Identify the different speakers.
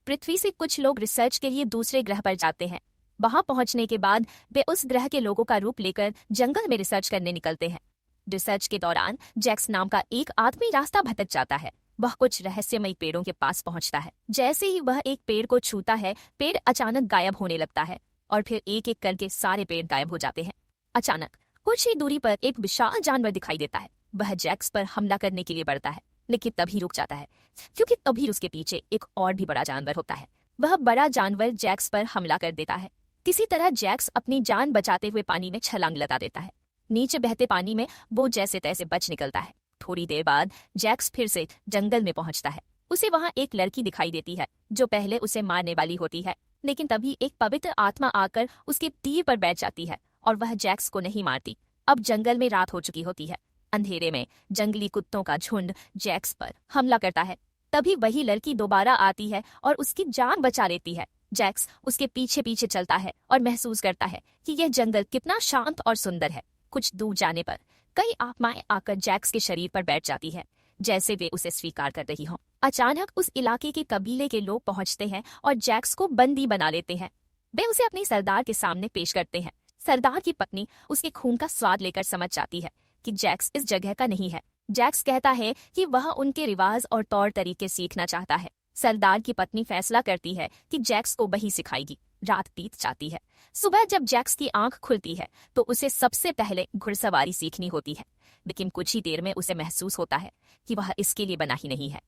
Speaker 1: पृथ्वी से कुछ लोग रिसर्च के लिए दूसरे ग्रह पर जाते हैं। वहां पहुंचने के बाद वे उस ग्रह के लोगों का रूप लेकर जंगल में रिसर्च करने निकलते हैं। रिसर्च के दौरान जैक्स नाम का एक आदमी रास्ता भटक जाता है। वह कुछ रहस्यमयी पेड़ों के पास पहुंचता है। जैसे ही वह एक पेड़ को छूता है, पेड़ अचानक गायब होने लगता है और फिर एक एक करके सारे पेड़ गायब हो जाते हैं। अचानक कुछ ही दूरी पर एक विशाल जानवर दिखाई देता है। वह जैक्स पर हमला करने के लिए बढ़ता है, लेकिन तभी रुक जाता है क्योंकि तभी उसके पीछे एक और भी बड़ा जानवर होता है। वह बड़ा जानवर जैक्स पर हमला कर देता है। किसी तरह जैक्स अपनी जान बचाते हुए पानी में छलांग लगा देता है। नीचे बहते पानी में वो जैसे तैसे बच निकलता है। थोड़ी देर बाद जैक्स फिर से जंगल में पहुंचता है। उसे वहां एक लड़की दिखाई देती है जो पहले उसे मारने वाली होती है, लेकिन तभी एक पवित्र आत्मा आकर उसके तीर पर बैठ जाती है और वह जैक्स को नहीं मारती। अब जंगल में रात हो चुकी होती है। अंधेरे में जंगली कुत्तों का झुंड जैक्स पर हमला करता है। तभी वही लड़की दोबारा आती है और उसकी जान बचा लेती है। जैक्स उसके पीछे पीछे चलता है और महसूस करता है कि यह जंगल कितना शांत और सुंदर है। कुछ दूर जाने पर कई आत्माएं आकर जैक्स के शरीर पर बैठ जाती है, जैसे वे उसे स्वीकार कर रही हों। अचानक उस इलाके के कबीले के लोग पहुंचते हैं और जैक्स को बंदी बना लेते हैं। वे उसे अपने सरदार के सामने पेश करते हैं। सरदार की पत्नी उसके खून का स्वाद लेकर समझ जाती है कि जैक्स इस जगह का नहीं है। जैक्स कहता है कि वह उनके रिवाज और तौर तरीके सीखना चाहता है। सरदार की पत्नी फैसला करती है कि जैक्स को वही सिखाएगी। रात बीत जाती है। सुबह जब जैक्स की आंख खुलती है तो उसे सबसे पहले घुड़सवारी सीखनी होती है, लेकिन कुछ ही देर में उसे महसूस होता है कि वह इसके लिए बना ही नहीं है।